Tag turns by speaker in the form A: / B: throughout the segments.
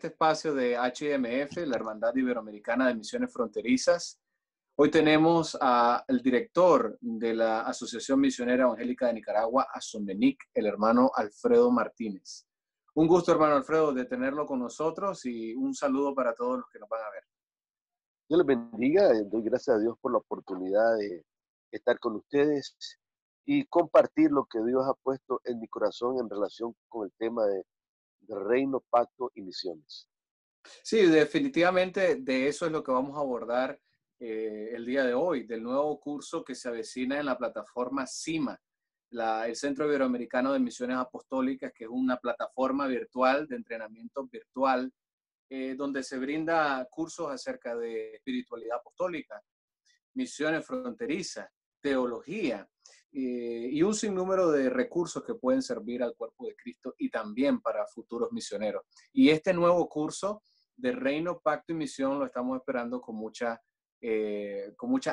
A: este espacio de HMF, la Hermandad Iberoamericana de Misiones Fronterizas. Hoy tenemos al director de la Asociación Misionera Evangélica de Nicaragua, ASOMENIC, el hermano Alfredo Martínez. Un gusto, hermano Alfredo, de tenerlo con nosotros y un saludo para todos los que nos van a ver.
B: Dios les bendiga, doy gracias a Dios por la oportunidad de estar con ustedes y compartir lo que Dios ha puesto en mi corazón en relación con el tema de reino, pacto y misiones.
A: Sí, definitivamente de eso es lo que vamos a abordar el día de hoy, del nuevo curso que se avecina en la plataforma CIMA, el Centro Iberoamericano de Misiones Apostólicas, que es una plataforma virtual de entrenamiento virtual donde se brinda cursos acerca de espiritualidad apostólica, misiones fronterizas, teología y un sinnúmero de recursos que pueden servir al cuerpo de Cristo y también para futuros misioneros. Y este nuevo curso de Reino, Pacto y Misión lo estamos esperando con mucha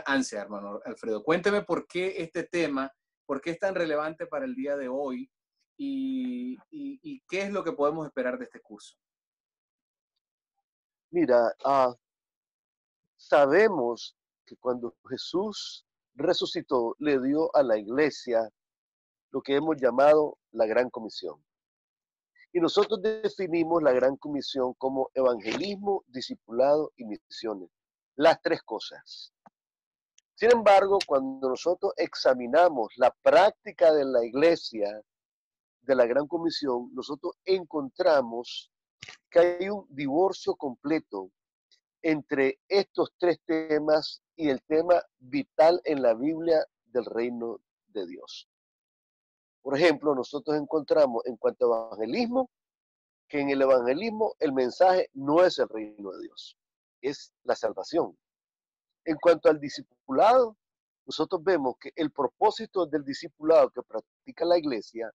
A: ansia, hermano Alfredo. Cuénteme por qué este tema, por qué es tan relevante para el día de hoy y qué es lo que podemos esperar de este curso.
B: Mira, sabemos que cuando Jesús resucitó, le dio a la iglesia lo que hemos llamado la Gran Comisión. Y nosotros definimos la Gran Comisión como evangelismo, discipulado y misiones. Las tres cosas. Sin embargo, cuando nosotros examinamos la práctica de la iglesia, de la Gran Comisión, nosotros encontramos que hay un divorcio completo entre estos tres temas y el tema vital en la Biblia del reino de Dios. Por ejemplo, nosotros encontramos en cuanto a evangelismo, que en el evangelismo el mensaje no es el reino de Dios, es la salvación. En cuanto al discipulado, nosotros vemos que el propósito del discipulado que practica la iglesia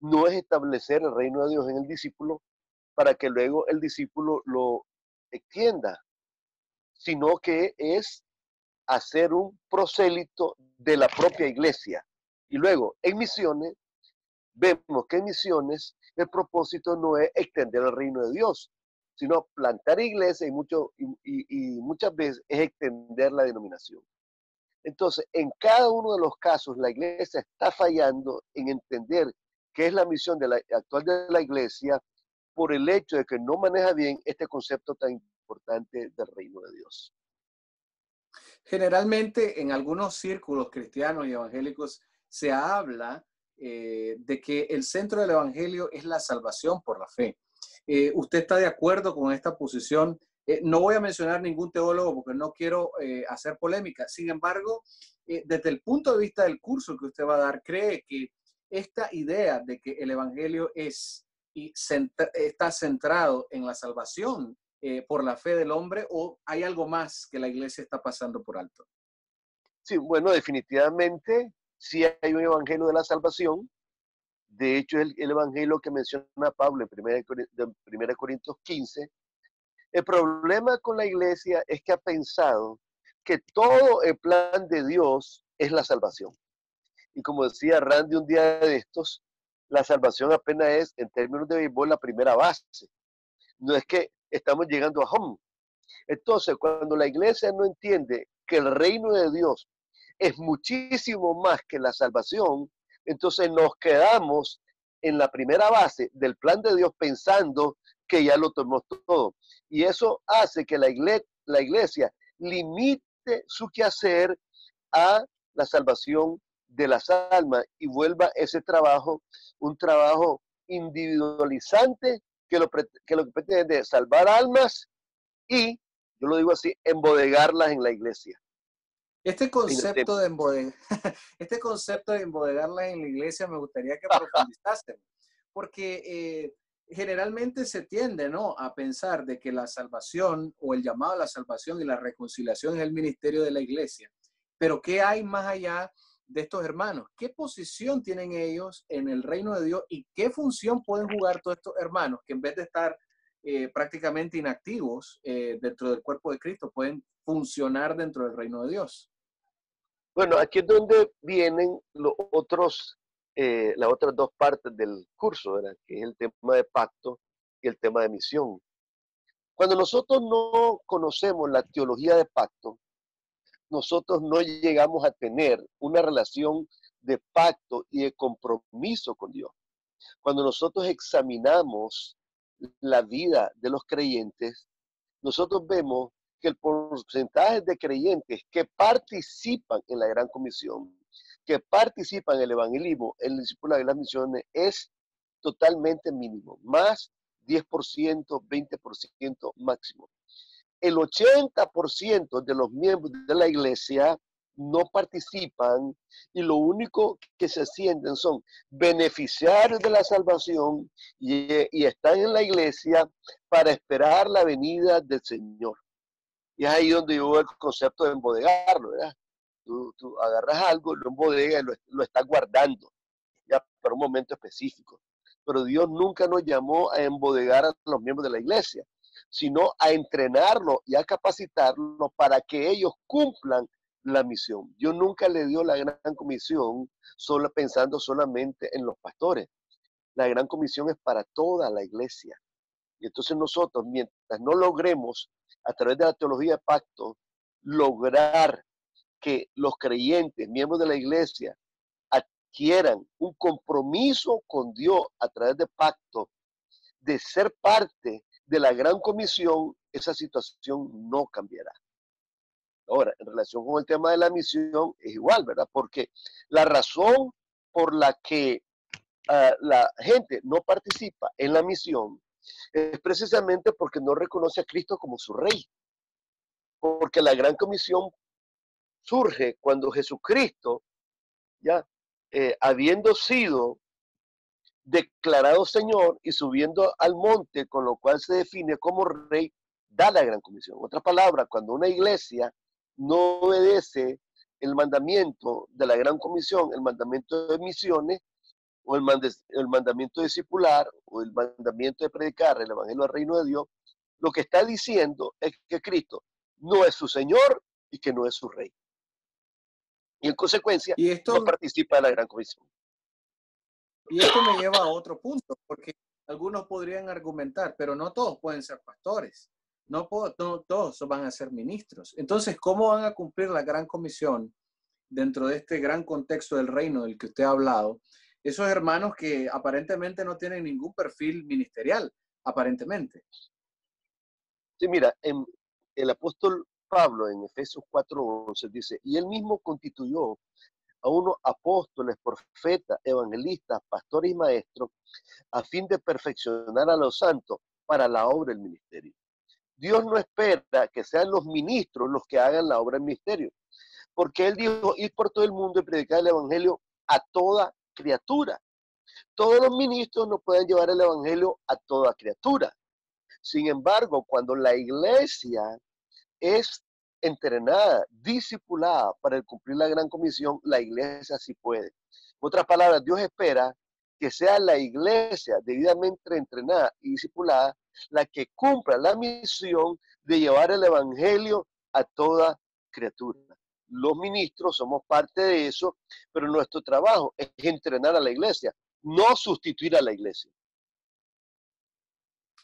B: no es establecer el reino de Dios en el discípulo para que luego el discípulo lo extienda, sino que es hacer un prosélito de la propia iglesia. Y luego, en misiones, vemos que en misiones el propósito no es extender el reino de Dios, sino plantar iglesia y muchas veces es extender la denominación. Entonces, en cada uno de los casos, la iglesia está fallando en entender qué es la misión actual de la iglesia por el hecho de que no maneja bien este concepto tan importante del reino de Dios.
A: Generalmente en algunos círculos cristianos y evangélicos se habla de que el centro del evangelio es la salvación por la fe. ¿Usted está de acuerdo con esta posición? No voy a mencionar ningún teólogo porque no quiero hacer polémica. Sin embargo, desde el punto de vista del curso que usted va a dar, ¿cree que esta idea de que el evangelio está centrado en la salvación por la fe del hombre, o hay algo más que la iglesia está pasando por alto?
B: Sí, bueno, definitivamente sí hay un evangelio de la salvación. De hecho, es el evangelio que menciona Pablo en 1 Corintios 15. El problema con la iglesia es que ha pensado que todo el plan de Dios es la salvación. Y como decía Randy un día de estos, la salvación apenas es, en términos de béisbol, la primera base. No es que estamos llegando a home. Entonces, cuando la iglesia no entiende que el reino de Dios es muchísimo más que la salvación, entonces nos quedamos en la primera base del plan de Dios pensando que ya lo tomó todo. Y eso hace que la iglesia limite su quehacer a la salvación de las almas y vuelva ese trabajo un trabajo individualizante que lo que pretende es salvar almas y, yo lo digo así, embodegarlas en la iglesia.
A: Este concepto de este concepto de embodegarlas en la iglesia me gustaría que profundizasen, porque generalmente se tiende, ¿no?, a pensar de que la salvación o el llamado a la salvación y la reconciliación es el ministerio de la iglesia. Pero ¿qué hay más allá de estos hermanos? ¿Qué posición tienen ellos en el reino de Dios y qué función pueden jugar todos estos hermanos que en vez de estar prácticamente inactivos dentro del cuerpo de Cristo pueden funcionar dentro del reino de Dios?
B: Bueno, aquí es donde vienen las otras dos partes del curso, ¿verdad? Que es el tema de pacto y el tema de misión. Cuando nosotros no conocemos la teología de pacto, nosotros no llegamos a tener una relación de pacto y de compromiso con Dios. Cuando nosotros examinamos la vida de los creyentes, nosotros vemos que el porcentaje de creyentes que participan en la Gran Comisión, que participan en el evangelismo, en el discipulado de las misiones, es totalmente mínimo, más 10%, 20% máximo. El 80% de los miembros de la iglesia no participan y lo único que se sienten son beneficiarios de la salvación y están en la iglesia para esperar la venida del Señor. Y es ahí donde yo veo el concepto de embodegarlo, ¿verdad? Tú agarras algo, lo embodegas y lo estás guardando, ya para un momento específico. Pero Dios nunca nos llamó a embodegar a los miembros de la iglesia, sino a entrenarlos y a capacitarlos para que ellos cumplan la misión. Dios nunca le dio la gran comisión solo pensando solamente en los pastores. La gran comisión es para toda la iglesia. Y entonces nosotros, mientras no logremos, a través de la teología de pacto, lograr que los creyentes, miembros de la iglesia, adquieran un compromiso con Dios a través de pacto, de ser parte de la gran comisión, esa situación no cambiará. Ahora, en relación con el tema de la misión, es igual, ¿verdad? Porque la razón por la que la gente no participa en la misión es precisamente porque no reconoce a Cristo como su rey. Porque la gran comisión surge cuando Jesucristo, ya habiendo sido declarado Señor y subiendo al monte, con lo cual se define como rey, da la gran comisión. En otras palabras, cuando una iglesia no obedece el mandamiento de la gran comisión, el mandamiento de misiones, o el mandamiento de discipular, o el mandamiento de predicar el evangelio del reino de Dios, lo que está diciendo es que Cristo no es su Señor y que no es su rey. Y en consecuencia,
A: Y
B: no
A: esto,
B: participa de la gran comisión.
A: y esto me lleva a otro punto, porque algunos podrían argumentar, pero no todos pueden ser pastores, no todos van a ser ministros. Entonces, ¿cómo van a cumplir la gran comisión dentro de este gran contexto del reino del que usted ha hablado? Esos hermanos que aparentemente no tienen ningún perfil ministerial, aparentemente.
B: Sí, mira, el apóstol Pablo en Efesios 4:11 dice, y él mismo constituyó a unos apóstoles, profetas, evangelistas, pastores y maestros, a fin de perfeccionar a los santos para la obra del ministerio. Dios no espera que sean los ministros los que hagan la obra del ministerio, porque Él dijo, ir por todo el mundo y predicar el evangelio a toda criatura. Todos los ministros no pueden llevar el evangelio a toda criatura. Sin embargo, cuando la iglesia es entrenada, discipulada para cumplir la gran comisión, la iglesia sí puede. En otras palabras, Dios espera que sea la iglesia debidamente entrenada y discipulada la que cumpla la misión de llevar el evangelio a toda criatura. Los ministros somos parte de eso, pero nuestro trabajo es entrenar a la iglesia, no sustituir a la iglesia.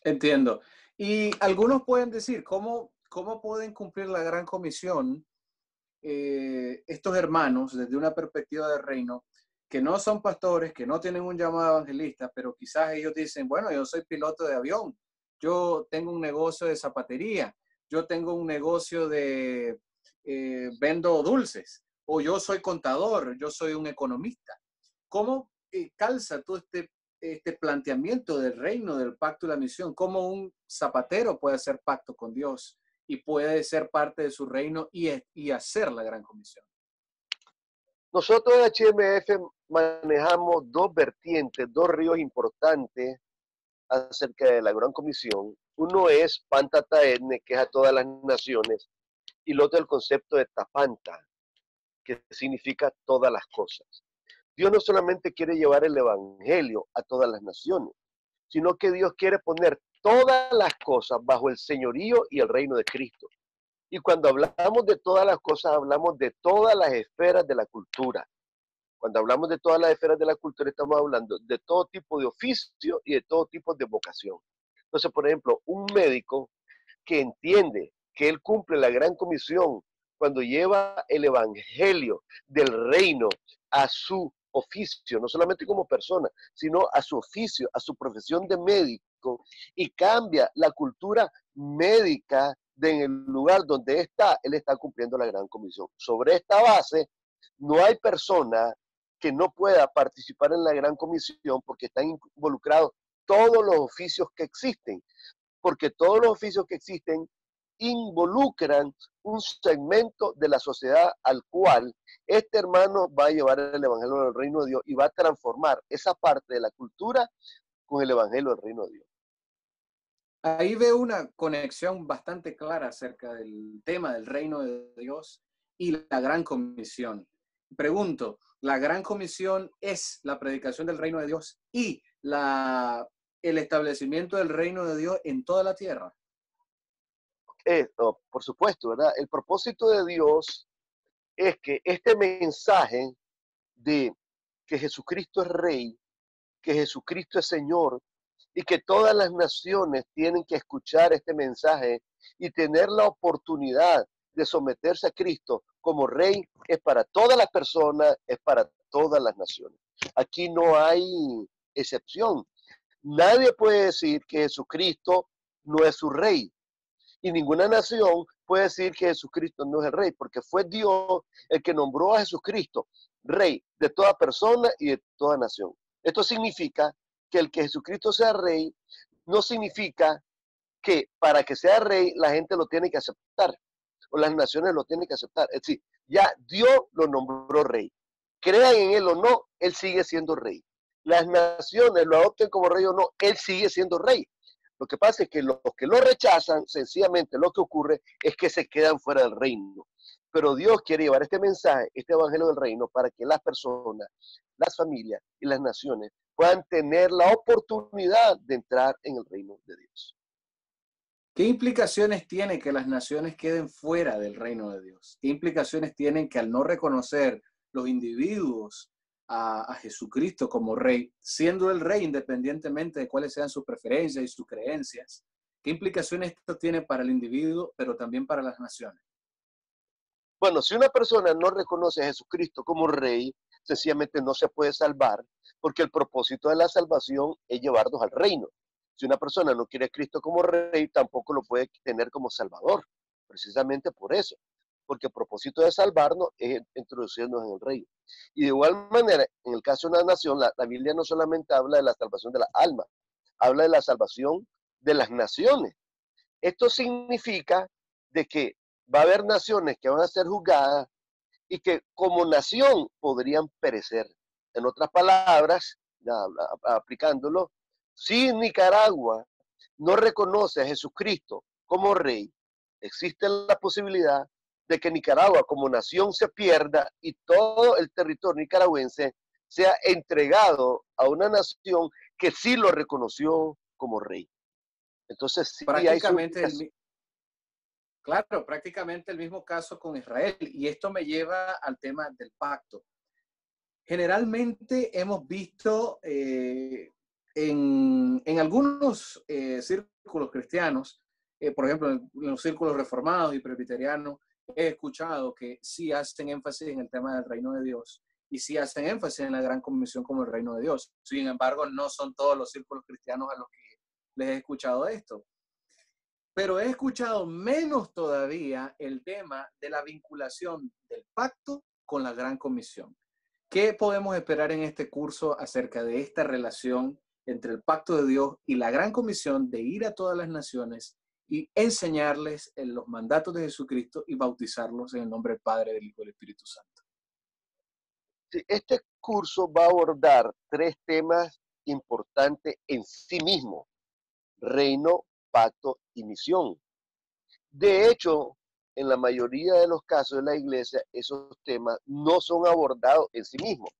A: Entiendo. Y algunos pueden decir, ¿cómo pueden cumplir la gran comisión estos hermanos desde una perspectiva de reino que no son pastores, que no tienen un llamado evangelista, pero quizás ellos dicen, bueno, yo soy piloto de avión, yo tengo un negocio de zapatería, yo tengo un negocio de vendo dulces, o yo soy contador, yo soy un economista? ¿Cómo calza todo este planteamiento del reino, del pacto y la misión? ¿Cómo un zapatero puede hacer pacto con Dios y puede ser parte de su reino y hacer la gran comisión?
B: Nosotros en HMF manejamos dos vertientes, dos ríos importantes acerca de la Gran Comisión. Uno es Pantataetne, que es a todas las naciones, y el otro el concepto de Tapanta, que significa todas las cosas. Dios no solamente quiere llevar el Evangelio a todas las naciones, sino que Dios quiere poner todas las cosas bajo el señorío y el reino de Cristo. Y cuando hablamos de todas las cosas, hablamos de todas las esferas de la cultura. Cuando hablamos de todas las esferas de la cultura, estamos hablando de todo tipo de oficio y de todo tipo de vocación. Entonces, por ejemplo, un médico que entiende que él cumple la gran comisión cuando lleva el evangelio del reino a su oficio, no solamente como persona, sino a su oficio, a su profesión de médico, y cambia la cultura médica en el lugar donde está, él está cumpliendo la gran comisión. Sobre esta base, no hay persona que no pueda participar en la gran comisión porque están involucrados todos los oficios que existen, porque todos los oficios que existen involucran un segmento de la sociedad al cual este hermano va a llevar el evangelio del reino de Dios y va a transformar esa parte de la cultura con el evangelio del reino de Dios.
A: Ahí veo una conexión bastante clara acerca del tema del reino de Dios y la gran comisión. Pregunto, ¿la gran comisión es la predicación del reino de Dios y el establecimiento del reino de Dios en toda la tierra?
B: Por supuesto, ¿verdad? El propósito de Dios es que este mensaje de que Jesucristo es Rey, que Jesucristo es Señor, y que todas las naciones tienen que escuchar este mensaje y tener la oportunidad de someterse a Cristo como Rey, es para todas las personas, es para todas las naciones. Aquí no hay excepción. Nadie puede decir que Jesucristo no es su Rey. Y ninguna nación puede decir que Jesucristo no es el Rey, porque fue Dios el que nombró a Jesucristo Rey de toda persona y de toda nación. Esto significa que el que Jesucristo sea Rey no significa que para que sea Rey la gente lo tiene que aceptar o las naciones lo tienen que aceptar. Es decir, ya Dios lo nombró Rey. Crean en Él o no, Él sigue siendo Rey. Las naciones lo adopten como Rey o no, Él sigue siendo Rey. Lo que pasa es que los que lo rechazan, sencillamente lo que ocurre es que se quedan fuera del reino. Pero Dios quiere llevar este mensaje, este evangelio del reino, para que las personas, las familias y las naciones puedan tener la oportunidad de entrar en el reino de Dios.
A: ¿Qué implicaciones tiene que las naciones queden fuera del reino de Dios? ¿Qué implicaciones tienen que al no reconocer los individuos a Jesucristo como rey, siendo el rey independientemente de cuáles sean sus preferencias y sus creencias? ¿Qué implicaciones esto tiene para el individuo, pero también para las naciones?
B: Bueno, si una persona no reconoce a Jesucristo como Rey, sencillamente no se puede salvar, porque el propósito de la salvación es llevarnos al reino. Si una persona no quiere a Cristo como Rey, tampoco lo puede tener como Salvador, precisamente por eso, porque el propósito de salvarnos es introducirnos en el reino. Y de igual manera, en el caso de una nación, la Biblia no solamente habla de la salvación de la alma, habla de la salvación de las naciones. Esto significa de que va a haber naciones que van a ser juzgadas y que como nación podrían perecer. En otras palabras, ya, aplicándolo, si Nicaragua no reconoce a Jesucristo como rey, existe la posibilidad de que Nicaragua como nación se pierda y todo el territorio nicaragüense sea entregado a una nación que sí lo reconoció como rey. Entonces sí hay su
A: Prácticamente
B: implicación.
A: claro, prácticamente el mismo caso con Israel. Y esto me lleva al tema del pacto. Generalmente hemos visto en algunos círculos cristianos, por ejemplo, en los círculos reformados y presbiterianos, he escuchado que sí hacen énfasis en el tema del reino de Dios y sí hacen énfasis en la gran comisión como el reino de Dios. Sin embargo, no son todos los círculos cristianos a los que les he escuchado esto. Pero he escuchado menos todavía el tema de la vinculación del pacto con la gran comisión. ¿Qué podemos esperar en este curso acerca de esta relación entre el pacto de Dios y la gran comisión de ir a todas las naciones y enseñarles en los mandatos de Jesucristo y bautizarlos en el nombre del Padre, del Hijo y del Espíritu Santo?
B: Este curso va a abordar tres temas importantes en sí mismo: reino, pacto y misión. De hecho, en la mayoría de los casos de la iglesia, esos temas no son abordados en sí mismos.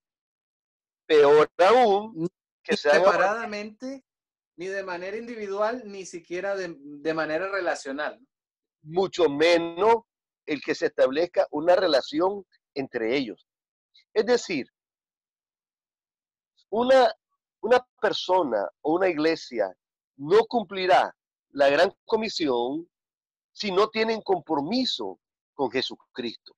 B: Peor aún,
A: Ni
B: que sean abordados
A: separadamente, ni de manera individual, ni siquiera de manera relacional.
B: mucho menos el que se establezca una relación entre ellos. Es decir, una, una persona o una iglesia no cumplirá la gran comisión si no tienen compromiso con Jesucristo.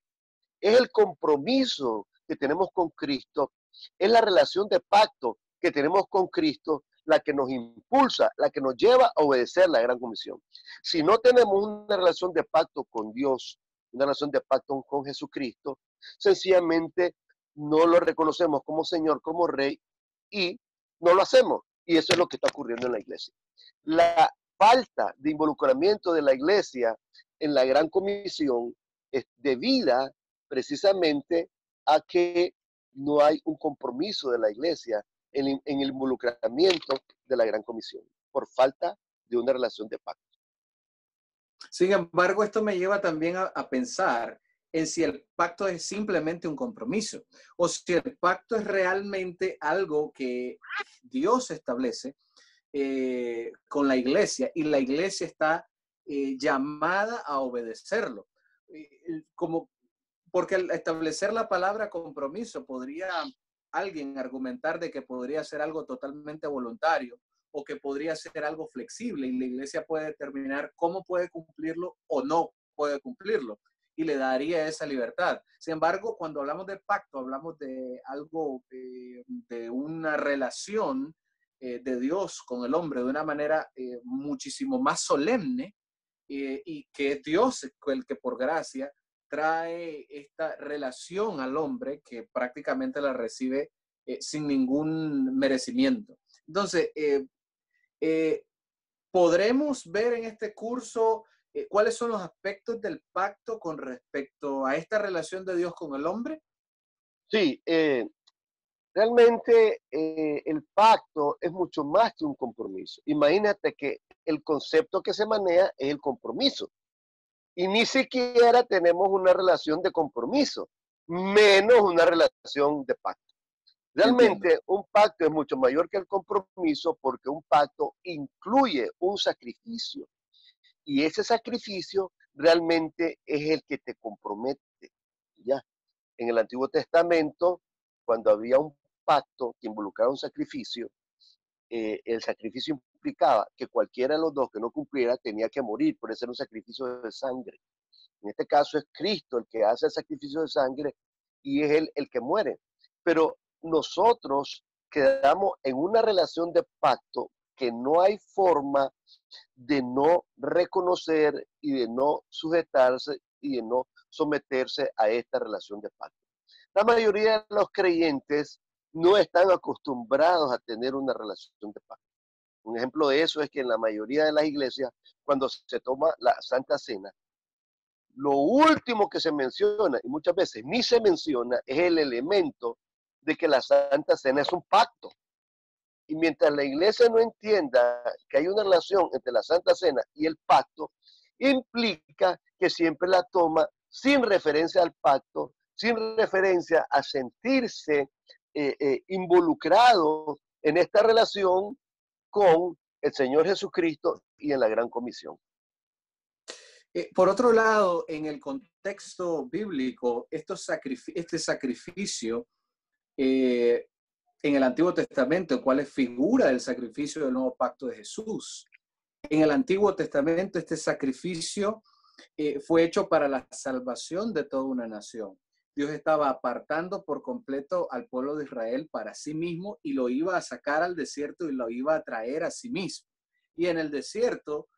B: Es el compromiso que tenemos con Cristo, es la relación de pacto que tenemos con Cristo la que nos impulsa, la que nos lleva a obedecer la gran comisión. Si no tenemos una relación de pacto con Dios, una relación de pacto con Jesucristo, sencillamente no lo reconocemos como Señor, como Rey, y no lo hacemos. Y eso es lo que está ocurriendo en la iglesia. La falta de involucramiento de la iglesia en la gran comisión es debida precisamente a que no hay un compromiso de la iglesia en el involucramiento de la gran comisión, por falta de una relación de pacto.
A: Sin embargo, esto me lleva también a pensar en si el pacto es simplemente un compromiso o si el pacto es realmente algo que Dios establece con la iglesia y la iglesia está llamada a obedecerlo. Como, porque al establecer la palabra compromiso podría alguien argumentar de que podría ser algo totalmente voluntario o que podría ser algo flexible y la iglesia puede determinar cómo puede cumplirlo o no puede cumplirlo y le daría esa libertad. Sin embargo, cuando hablamos de pacto, hablamos de algo, de una relación de Dios con el hombre de una manera muchísimo más solemne y que es Dios el que por gracia trae esta relación al hombre que prácticamente la recibe sin ningún merecimiento. Entonces, eh, ¿podremos ver en este curso cuáles son los aspectos del pacto con respecto a esta relación de Dios con el hombre?
B: Sí, realmente el pacto es mucho más que un compromiso. Imagínate que el concepto que se maneja es el compromiso y ni siquiera tenemos una relación de compromiso, menos una relación de pacto.
A: Entiendo.
B: Realmente un pacto es mucho mayor que el compromiso porque un pacto incluye un sacrificio y ese sacrificio realmente es el que te compromete. Ya, en el Antiguo Testamento, cuando había un pacto que involucraba un sacrificio, el sacrificio implicaba que cualquiera de los dos que no cumpliera tenía que morir, por eso era un sacrificio de sangre. En este caso es Cristo el que hace el sacrificio de sangre y es él el que muere. Pero nosotros quedamos en una relación de pacto que no hay forma de no reconocer y de no sujetarse y de no someterse a esta relación de pacto. La mayoría de los creyentes no están acostumbrados a tener una relación de pacto. Un ejemplo de eso es que en la mayoría de las iglesias, cuando se toma la Santa Cena, lo último que se menciona, y muchas veces ni se menciona, es el elemento de que la Santa Cena es un pacto. Y mientras la iglesia no entienda que hay una relación entre la Santa Cena y el pacto, implica que siempre la toma sin referencia al pacto, sin referencia a sentirse involucrado en esta relación con el Señor Jesucristo y en la gran comisión.
A: Por otro lado, en el contexto bíblico, este sacrificio eh, en el Antiguo Testamento, cuál es figura del sacrificio del nuevo pacto de Jesús. En el Antiguo Testamento, este sacrificio fue hecho para la salvación de toda una nación. Dios estaba apartando por completo al pueblo de Israel para sí mismo y lo iba a sacar al desierto y lo iba a traer a sí mismo. Y en el desierto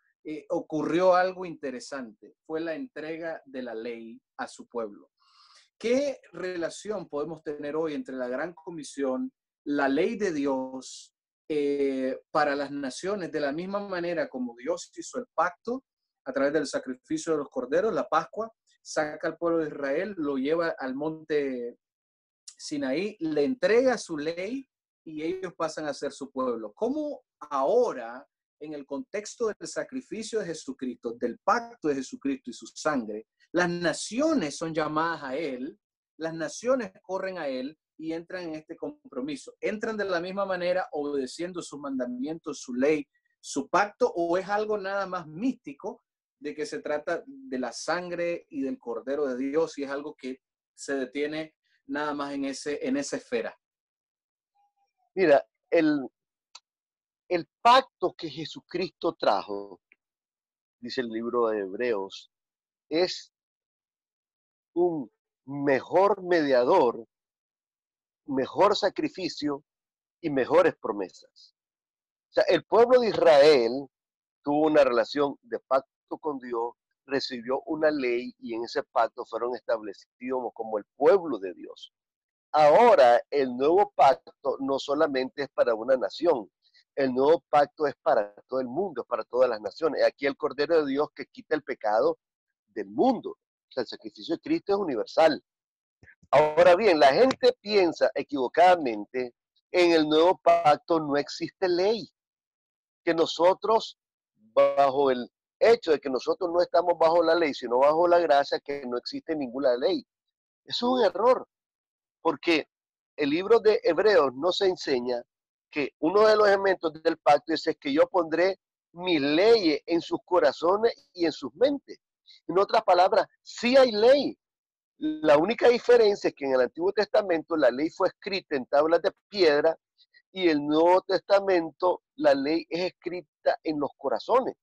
A: ocurrió algo interesante, fue la entrega de la ley a su pueblo. ¿Qué relación podemos tener hoy entre la Gran Comisión, la ley de Dios para las naciones, de la misma manera como Dios hizo el pacto a través del sacrificio de los corderos, la Pascua, saca al pueblo de Israel, lo lleva al monte Sinaí, le entrega su ley y ellos pasan a ser su pueblo? ¿Cómo ahora, en el contexto del sacrificio de Jesucristo, del pacto de Jesucristo y su sangre, las naciones son llamadas a Él, las naciones corren a Él y entran en este compromiso? ¿Entran de la misma manera obedeciendo sus mandamientos, su ley, su pacto, o es algo nada más místico de que se trata de la sangre y del Cordero de Dios y es algo que se detiene nada más en esa esfera?
B: Mira, el pacto que Jesucristo trajo dice el libro de Hebreos, es un mejor mediador, mejor sacrificio y mejores promesas. O sea, el pueblo de Israel tuvo una relación de pacto con Dios, recibió una ley y en ese pacto fueron establecidos como el pueblo de Dios. Ahora el nuevo pacto no solamente es para una nación, el nuevo pacto es para todo el mundo, es para todas las naciones. Aquí el Cordero de Dios que quita el pecado del mundo. O sea, el sacrificio de Cristo es universal. Ahora bien, la gente piensa equivocadamente, en el nuevo pacto no existe ley, que nosotros, bajo el hecho de que nosotros no estamos bajo la ley, sino bajo la gracia, que no existe ninguna ley. Eso es un error, porque el libro de Hebreos nos enseña que uno de los elementos del pacto es que yo pondré mis leyes en sus corazones y en sus mentes. En otras palabras, sí hay ley. La única diferencia es que en el Antiguo Testamento la ley fue escrita en tablas de piedra y el Nuevo Testamento la ley es escrita en los corazones,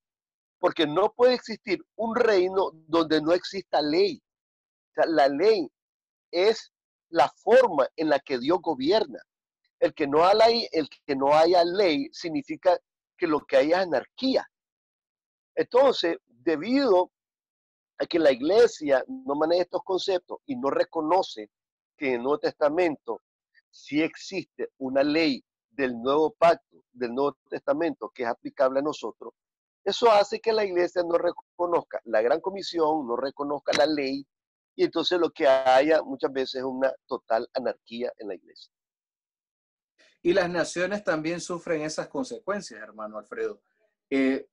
B: porque no puede existir un reino donde no exista ley. O sea, la ley es la forma en la que Dios gobierna. El que no haya ley significa que lo que hay es anarquía. Entonces, debido a que la iglesia no maneja estos conceptos y no reconoce que en el Nuevo Testamento sí existe una ley del nuevo pacto, del Nuevo Testamento, que es aplicable a nosotros, eso hace que la iglesia no reconozca la gran comisión, no reconozca la ley, y entonces lo que haya muchas veces es una total anarquía en la iglesia.
A: Y las naciones también sufren esas consecuencias, hermano Alfredo.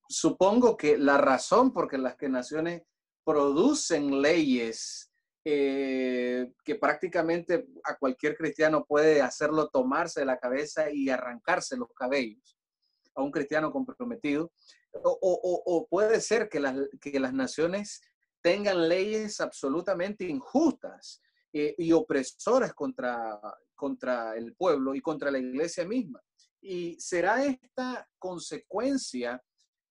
A: Supongo que la razón por que las que naciones producen leyes que prácticamente a cualquier cristiano puede hacerlo tomarse de la cabeza y arrancarse los cabellos, a un cristiano comprometido, o puede ser que las naciones tengan leyes absolutamente injustas y opresoras contra el pueblo y contra la iglesia misma. Y será esta consecuencia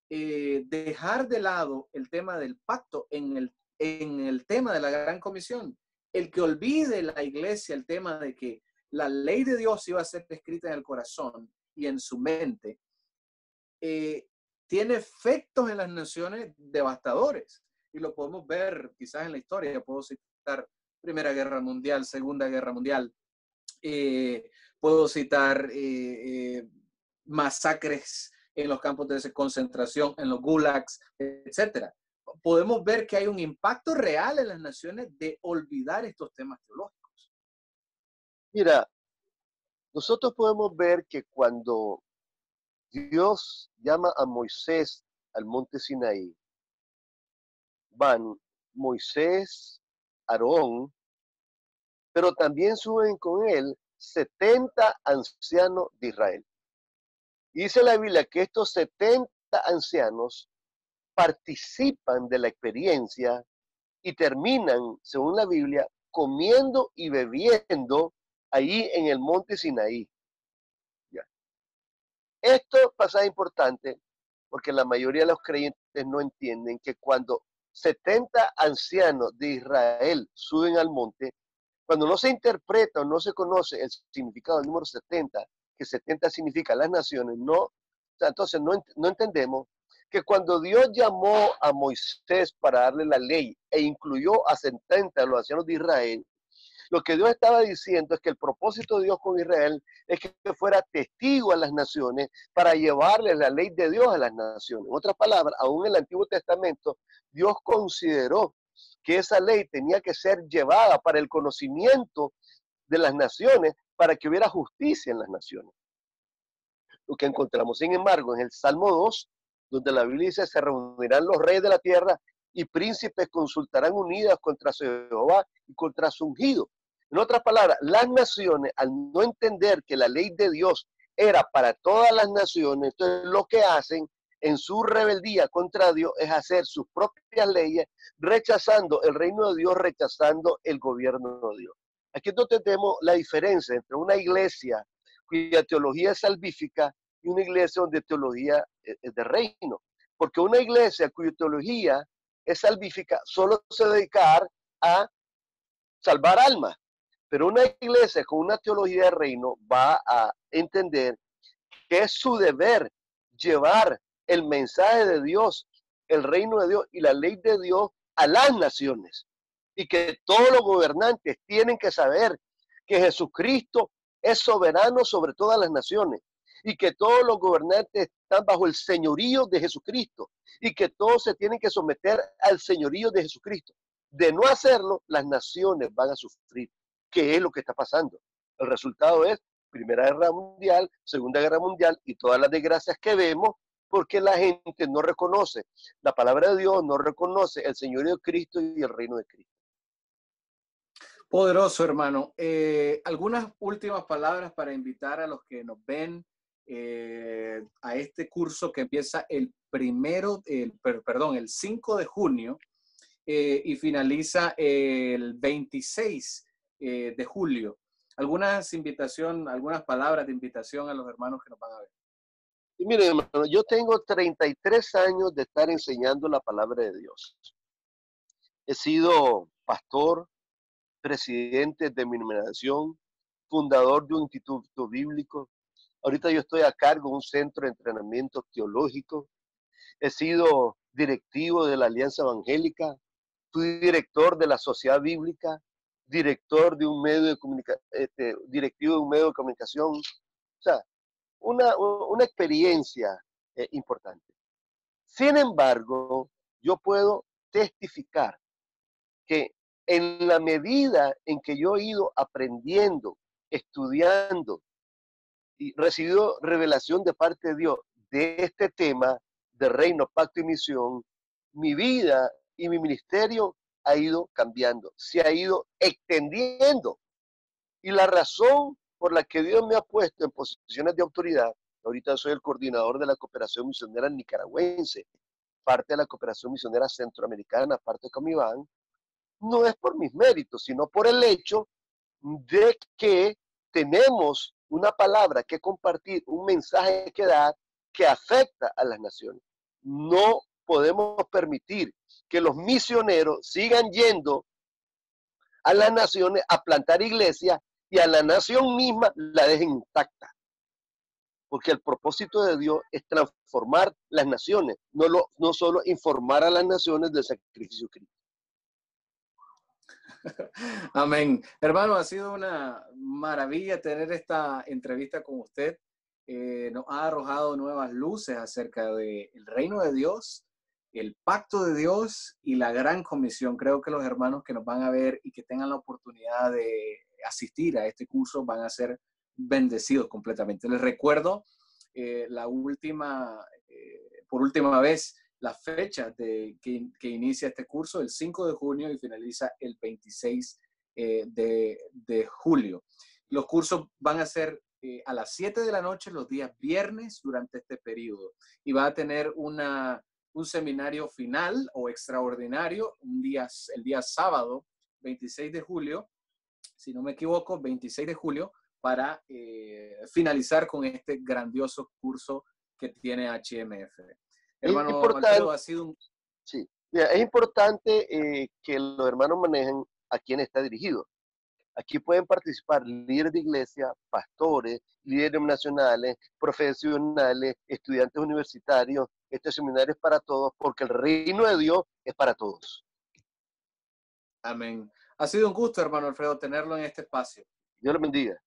A: dejar de lado el tema del pacto en el tema de la gran comisión. El que olvide la iglesia el tema de que la ley de Dios iba a ser escrita en el corazón y en su mente, tiene efectos en las naciones devastadores. Y lo podemos ver quizás en la historia. Puedo citar Primera Guerra Mundial, Segunda Guerra Mundial. Puedo citar masacres en los campos de concentración, en los gulags, etcétera. Podemos ver que hay un impacto real en las naciones de olvidar estos temas teológicos.
B: Mira, nosotros podemos ver que cuando Dios llama a Moisés al monte Sinaí, van Moisés, Aarón, pero también suben con él 70 ancianos de Israel. Y dice la Biblia que estos 70 ancianos participan de la experiencia y terminan, según la Biblia, comiendo y bebiendo ahí en el monte Sinaí. Ya. Esto pasa importante porque la mayoría de los creyentes no entienden que cuando 70 ancianos de Israel suben al monte, cuando no se interpreta o no se conoce el significado del número 70, que 70 significa las naciones, no, entonces no entendemos que cuando Dios llamó a Moisés para darle la ley e incluyó a 70 de los ancianos de Israel, lo que Dios estaba diciendo es que el propósito de Dios con Israel es que fuera testigo a las naciones para llevarle la ley de Dios a las naciones. En otras palabras, aún en el Antiguo Testamento, Dios consideró que esa ley tenía que ser llevada para el conocimiento de las naciones, para que hubiera justicia en las naciones. Lo que encontramos, sin embargo, en el Salmo 2, donde la Biblia dice, se reunirán los reyes de la tierra y príncipes consultarán unidas contra Jehová y contra su ungido. En otras palabras, las naciones, al no entender que la ley de Dios era para todas las naciones, entonces lo que hacen en su rebeldía contra Dios es hacer sus propias leyes, rechazando el reino de Dios, rechazando el gobierno de Dios. Aquí es donde tenemos la diferencia entre una iglesia cuya teología es salvífica y una iglesia donde teología es de reino. Porque una iglesia cuya teología es salvífica solo se dedicar a salvar almas. Pero una iglesia con una teología de reino va a entender que es su deber llevar el mensaje de Dios, el reino de Dios y la ley de Dios a las naciones. Y que todos los gobernantes tienen que saber que Jesucristo es soberano sobre todas las naciones y que todos los gobernantes están bajo el señorío de Jesucristo y que todos se tienen que someter al señorío de Jesucristo. De no hacerlo, las naciones van a sufrir. ¿Qué es lo que está pasando? El resultado es Primera Guerra Mundial, Segunda Guerra Mundial y todas las desgracias que vemos porque la gente no reconoce la palabra de Dios, no reconoce el señorío de Cristo y el reino de Cristo.
A: Poderoso, hermano. Algunas últimas palabras para invitar a los que nos ven a este curso que empieza el 5 de junio y finaliza el 26 de julio. Algunas palabras de invitación a los hermanos que nos van a ver.
B: Y miren, hermano, yo tengo 33 años de estar enseñando la palabra de Dios. He sido pastor, presidente de mi denominación, fundador de un instituto bíblico. Ahorita yo estoy a cargo de un centro de entrenamiento teológico. He sido directivo de la Alianza Evangélica, fui director de la Sociedad Bíblica, director de un medio de directivo de un medio de comunicación. O sea, una experiencia importante. Sin embargo, yo puedo testificar que en la medida en que yo he ido aprendiendo, estudiando y recibido revelación de parte de Dios de este tema de reino, pacto y misión, mi vida y mi ministerio ha ido cambiando, se ha ido extendiendo. Y la razón por la que Dios me ha puesto en posiciones de autoridad, ahorita soy el coordinador de la cooperación misionera nicaragüense, parte de la cooperación misionera centroamericana, parte de Comibán, no es por mis méritos, sino por el hecho de que tenemos una palabra que compartir, un mensaje que dar que afecta a las naciones. No podemos permitir que los misioneros sigan yendo a las naciones a plantar iglesias y a la nación misma la dejen intacta. Porque el propósito de Dios es transformar las naciones, no solo informar a las naciones del sacrificio de Cristo.
A: Amén. Hermano, ha sido una maravilla tener esta entrevista con usted. Nos ha arrojado nuevas luces acerca del reino de Dios, el pacto de Dios y la gran comisión. Creo que los hermanos que nos van a ver y que tengan la oportunidad de asistir a este curso van a ser bendecidos completamente. Les recuerdo por última vez, las fechas que inicia este curso, el 5 de junio y finaliza el 26 de julio. Los cursos van a ser a las 7 de la noche los días viernes durante este periodo y va a tener un seminario final o extraordinario el día sábado 26 de julio, si no me equivoco, 26 de julio, para finalizar con este grandioso curso que tiene HMF. Hermano Alfredo, ha sido un...
B: Sí, mira, es importante que los hermanos manejen a quién está dirigido. Aquí pueden participar líderes de iglesia, pastores, líderes nacionales, profesionales, estudiantes universitarios. Este seminario es para todos porque el reino de Dios es para todos.
A: Amén. Ha sido un gusto, hermano Alfredo, tenerlo en este espacio.
B: Dios lo bendiga.